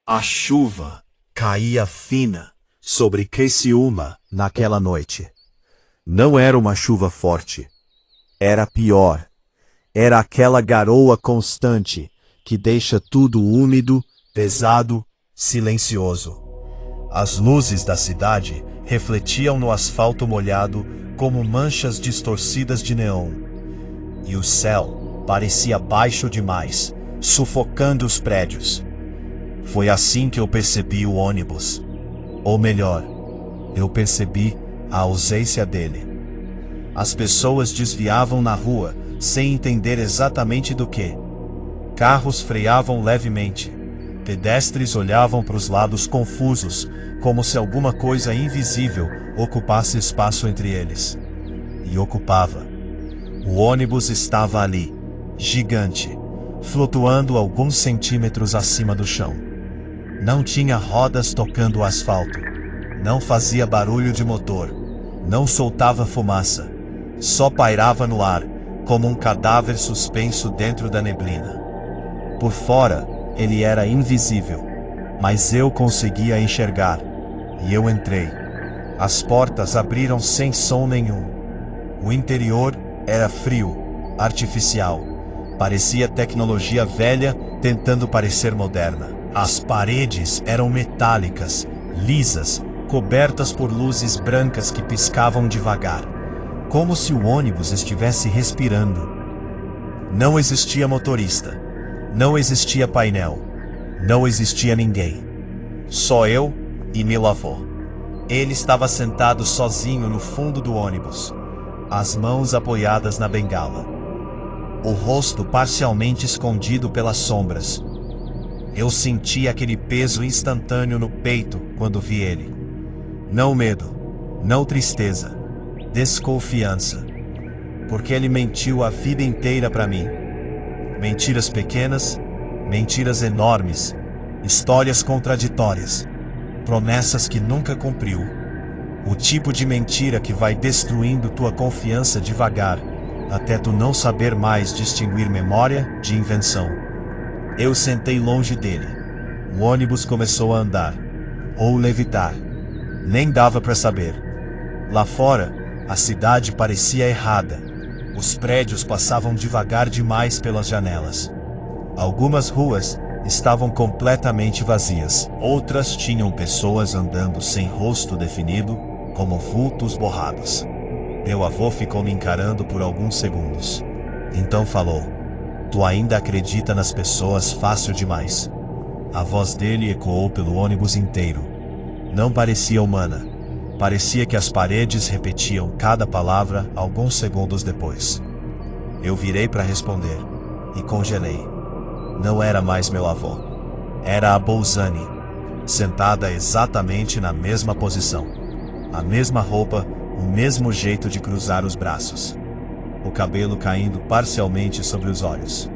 A chuva caía fina sobre Criciúma naquela noite. Não era uma chuva forte. Era pior. Era aquela garoa constante que deixa tudo úmido, pesado, silencioso. As luzes da cidade refletiam no asfalto molhado como manchas distorcidas de neon. E o céu parecia baixo demais, sufocando os prédios. Foi assim que eu percebi o ônibus. Ou melhor, eu percebi a ausência dele. As pessoas desviavam na rua, sem entender exatamente do que. Carros freavam levemente. Pedestres olhavam para os lados confusos, como se alguma coisa invisível ocupasse espaço entre eles. E ocupava. O ônibus estava ali, gigante, flutuando alguns centímetros acima do chão. Não tinha rodas tocando o asfalto. Não fazia barulho de motor. Não soltava fumaça. Só pairava no ar, como um cadáver suspenso dentro da neblina. Por fora, ele era invisível, mas eu conseguia enxergar. E eu entrei. As portas abriram sem som nenhum. O interior era frio, artificial. Parecia tecnologia velha tentando parecer moderna. As paredes eram metálicas, lisas, cobertas por luzes brancas que piscavam devagar, como se o ônibus estivesse respirando. Não existia motorista, não existia painel, não existia ninguém. Só eu e meu avô. Ele estava sentado sozinho no fundo do ônibus, as mãos apoiadas na bengala, o rosto parcialmente escondido pelas sombras. Eu senti aquele peso instantâneo no peito quando vi ele. Não medo, não tristeza, desconfiança. Porque ele mentiu a vida inteira para mim. Mentiras pequenas, mentiras enormes, histórias contraditórias, promessas que nunca cumpriu. O tipo de mentira que vai destruindo tua confiança devagar, até tu não saber mais distinguir memória de invenção. Eu sentei longe dele. O ônibus começou a andar. Ou levitar. Nem dava para saber. Lá fora, a cidade parecia errada. Os prédios passavam devagar demais pelas janelas. Algumas ruas estavam completamente vazias. Outras tinham pessoas andando sem rosto definido, como vultos borrados. Meu avô ficou me encarando por alguns segundos. Então falou: "Tu ainda acredita nas pessoas fácil demais." A voz dele ecoou pelo ônibus inteiro. Não parecia humana. Parecia que as paredes repetiam cada palavra alguns segundos depois. Eu virei para responder e congelei. Não era mais meu avô. Era a Bolzani, sentada exatamente na mesma posição. A mesma roupa, o mesmo jeito de cruzar os braços. O cabelo caindo parcialmente sobre os olhos.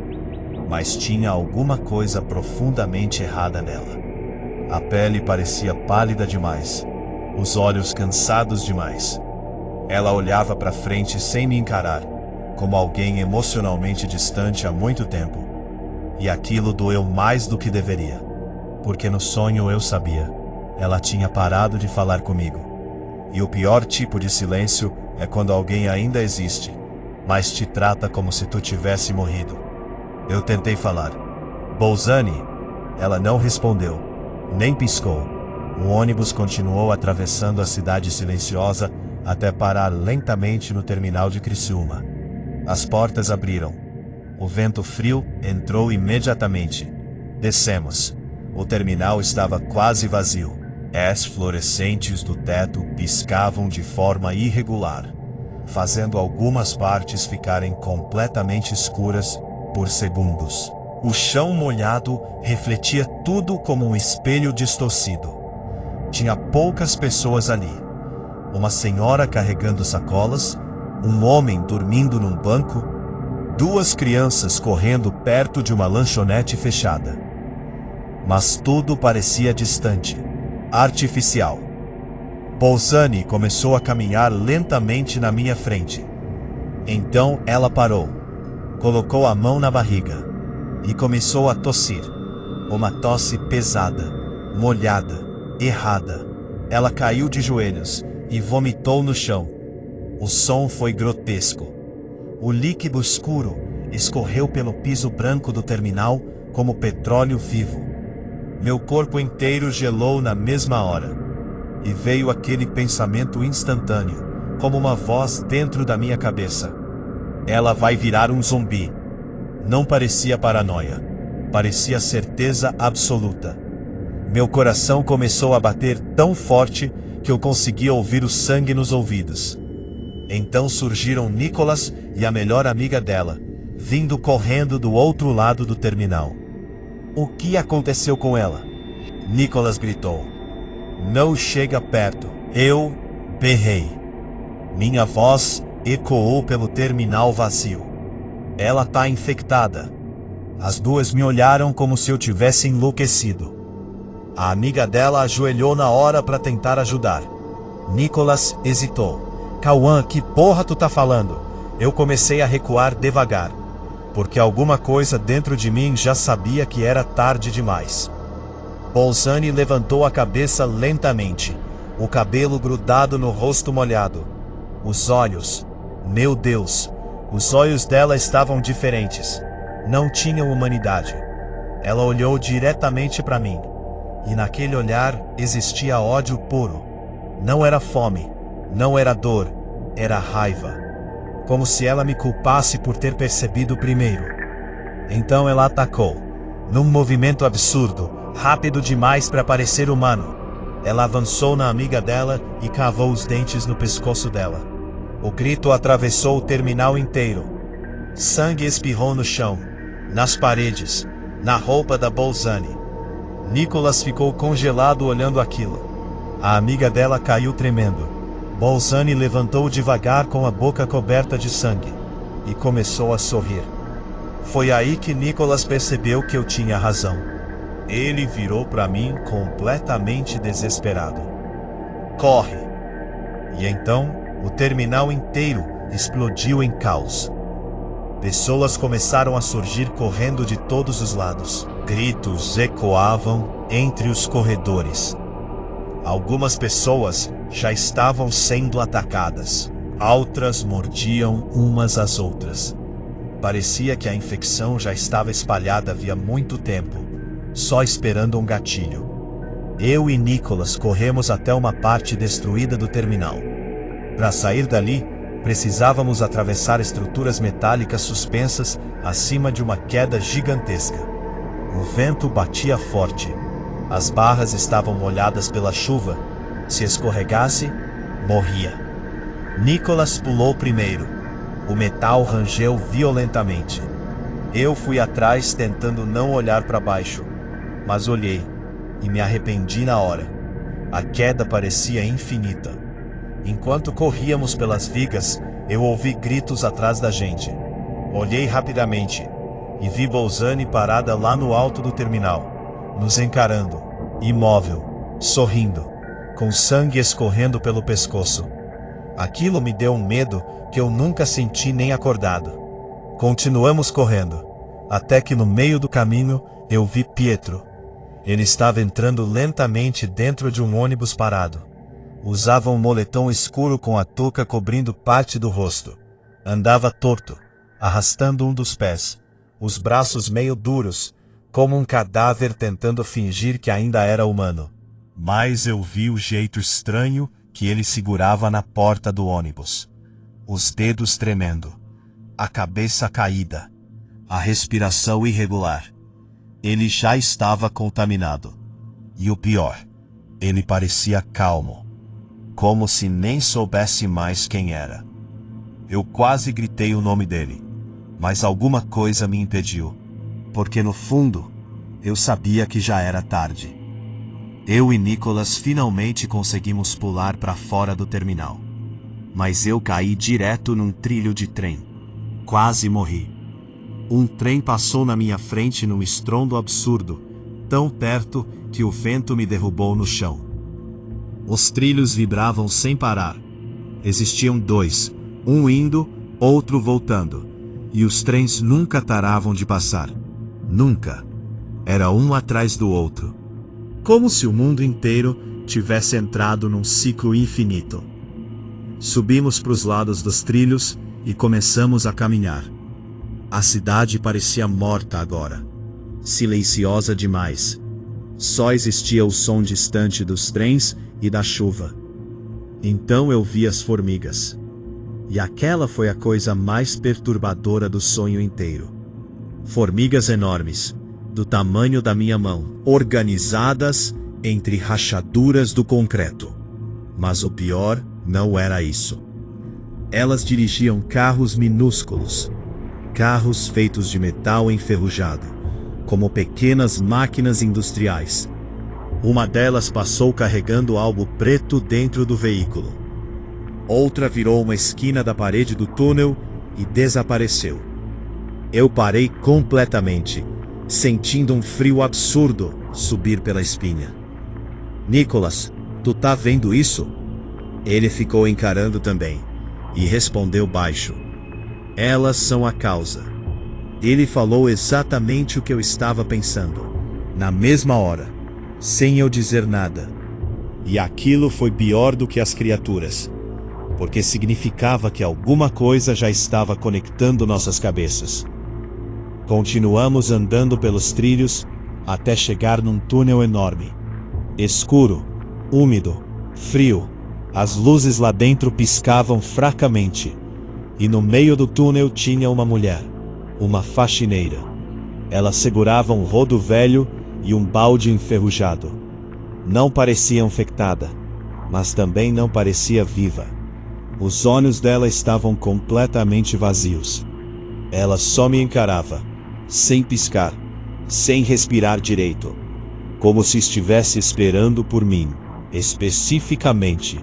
Mas tinha alguma coisa profundamente errada nela. A pele parecia pálida demais, os olhos cansados demais. Ela olhava para frente sem me encarar, como alguém emocionalmente distante há muito tempo. E aquilo doeu mais do que deveria, porque no sonho eu sabia, ela tinha parado de falar comigo. E o pior tipo de silêncio é quando alguém ainda existe, mas te trata como se tu tivesse morrido. Eu tentei falar: "Bolzani?" Ela não respondeu, nem piscou. O ônibus continuou atravessando a cidade silenciosa até parar lentamente no terminal de Criciúma. As portas abriram. O vento frio entrou imediatamente. Descemos. O terminal estava quase vazio. As fluorescentes do teto piscavam de forma irregular, fazendo algumas partes ficarem completamente escuras por segundos. O chão molhado refletia tudo como um espelho distorcido. Tinha poucas pessoas ali. Uma senhora carregando sacolas, um homem dormindo num banco, 2 crianças correndo perto de uma lanchonete fechada. Mas tudo parecia distante, artificial. Bolzani começou a caminhar lentamente na minha frente. Então ela parou, colocou a mão na barriga e começou a tossir. Uma tosse pesada, molhada, errada. Ela caiu de joelhos e vomitou no chão. O som foi grotesco. O líquido escuro escorreu pelo piso branco do terminal como petróleo vivo. Meu corpo inteiro gelou na mesma hora. E veio aquele pensamento instantâneo, como uma voz dentro da minha cabeça. Ela vai virar um zumbi. Não parecia paranoia. Parecia certeza absoluta. Meu coração começou a bater tão forte que eu conseguia ouvir o sangue nos ouvidos. Então surgiram Nicholas e a melhor amiga dela, vindo correndo do outro lado do terminal. O que aconteceu com ela? Nicholas gritou. Não chega perto. Eu berrei. Minha voz ecoou pelo terminal vazio. Ela tá infectada. As duas me olharam como se eu tivesse enlouquecido. A amiga dela ajoelhou na hora para tentar ajudar. Nicholas hesitou. Cauã, que porra tu tá falando? Eu comecei a recuar devagar, porque alguma coisa dentro de mim já sabia que era tarde demais. Bolzani levantou a cabeça lentamente, o cabelo grudado no rosto molhado. Os olhos, meu Deus, os olhos dela estavam diferentes. Não tinham humanidade. Ela olhou diretamente para mim, e naquele olhar existia ódio puro. Não era fome, não era dor, era raiva. Como se ela me culpasse por ter percebido primeiro. Então ela atacou, num movimento absurdo, rápido demais para parecer humano. Ela avançou na amiga dela e cavou os dentes no pescoço dela. O grito atravessou o terminal inteiro. Sangue espirrou no chão, nas paredes, na roupa da Bolzani. Nicholas ficou congelado olhando aquilo. A amiga dela caiu tremendo. Bolzani levantou devagar com a boca coberta de sangue e começou a sorrir. Foi aí que Nicholas percebeu que eu tinha razão. Ele virou para mim completamente desesperado. Corre! E então, o terminal inteiro explodiu em caos. Pessoas começaram a surgir correndo de todos os lados. Gritos ecoavam entre os corredores. Algumas pessoas já estavam sendo atacadas. Outras mordiam umas às outras. Parecia que a infecção já estava espalhada havia muito tempo, só esperando um gatilho. Eu e Nicholas corremos até uma parte destruída do terminal. Para sair dali, precisávamos atravessar estruturas metálicas suspensas acima de uma queda gigantesca. O vento batia forte. As barras estavam molhadas pela chuva. Se escorregasse, morria. Nicholas pulou primeiro. O metal rangeu violentamente. Eu fui atrás tentando não olhar para baixo, mas olhei e me arrependi na hora. A queda parecia infinita. Enquanto corríamos pelas vigas, eu ouvi gritos atrás da gente. Olhei rapidamente e vi Bolzani parada lá no alto do terminal, nos encarando, imóvel, sorrindo, com sangue escorrendo pelo pescoço. Aquilo me deu um medo que eu nunca senti nem acordado. Continuamos correndo, até que no meio do caminho eu vi Pietro. Ele estava entrando lentamente dentro de um ônibus parado. Usava um moletom escuro com a touca cobrindo parte do rosto. Andava torto, arrastando um dos pés, os braços meio duros, como um cadáver tentando fingir que ainda era humano. Mas eu vi o jeito estranho que ele segurava na porta do ônibus. Os dedos tremendo, a cabeça caída, a respiração irregular. Ele já estava contaminado. E o pior, ele parecia calmo, como se nem soubesse mais quem era. Eu quase gritei o nome dele, mas alguma coisa me impediu, porque no fundo, eu sabia que já era tarde. Eu e Nicholas finalmente conseguimos pular para fora do terminal, mas eu caí direto num trilho de trem. Quase morri. Um trem passou na minha frente num estrondo absurdo, tão perto que o vento me derrubou no chão. Os trilhos vibravam sem parar. Existiam dois, um indo, outro voltando, e os trens nunca paravam de passar. Nunca. Era um atrás do outro. como se o mundo inteiro tivesse entrado num ciclo infinito. Subimos para os lados dos trilhos e começamos a caminhar. A cidade parecia morta agora, silenciosa demais. Só existia o som distante dos trens e da chuva. Então eu vi as formigas. E aquela foi a coisa mais perturbadora do sonho inteiro. Formigas enormes, do tamanho da minha mão, organizadas entre rachaduras do concreto. Mas o pior não era isso. Elas dirigiam carros minúsculos, carros feitos de metal enferrujado, como pequenas máquinas industriais. Uma delas passou carregando algo preto dentro do veículo. Outra virou uma esquina da parede do túnel e desapareceu. Eu parei completamente, sentindo um frio absurdo subir pela espinha. Nicholas, tu tá vendo isso? Ele ficou encarando também, e respondeu baixo. Elas são a causa. Ele falou exatamente o que eu estava pensando, na mesma hora, sem eu dizer nada. E aquilo foi pior do que as criaturas, porque significava que alguma coisa já estava conectando nossas cabeças. Continuamos andando pelos trilhos até chegar num túnel enorme. Escuro, úmido, frio. As luzes lá dentro piscavam fracamente. E no meio do túnel tinha uma mulher, uma faxineira. Ela segurava um rodo velho e um balde enferrujado. Não parecia infectada, mas também não parecia viva. Os olhos dela estavam completamente vazios. Ela só me encarava, sem piscar, sem respirar direito, como se estivesse esperando por mim, especificamente.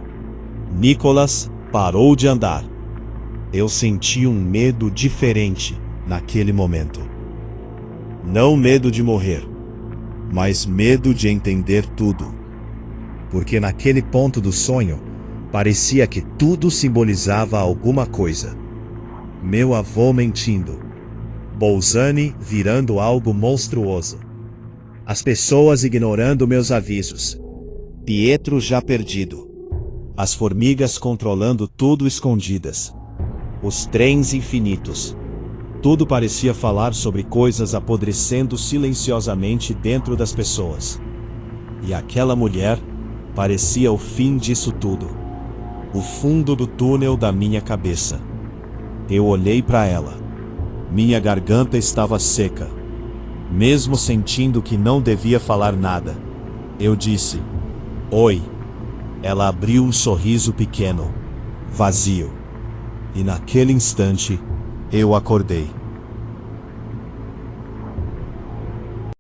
Nicholas parou de andar. Eu senti um medo diferente naquele momento. Não medo de morrer, mas medo de entender tudo. Porque naquele ponto do sonho, parecia que tudo simbolizava alguma coisa. Meu avô mentindo. Bolzani virando algo monstruoso. As pessoas ignorando meus avisos. Pietro já perdido. As formigas controlando tudo escondidas. Os trens infinitos. Tudo parecia falar sobre coisas apodrecendo silenciosamente dentro das pessoas. E aquela mulher parecia o fim disso tudo. O fundo do túnel da minha cabeça. Eu olhei para ela. Minha garganta estava seca. Mesmo sentindo que não devia falar nada, eu disse: "Oi." Ela abriu um sorriso pequeno, vazio. E naquele instante, eu acordei.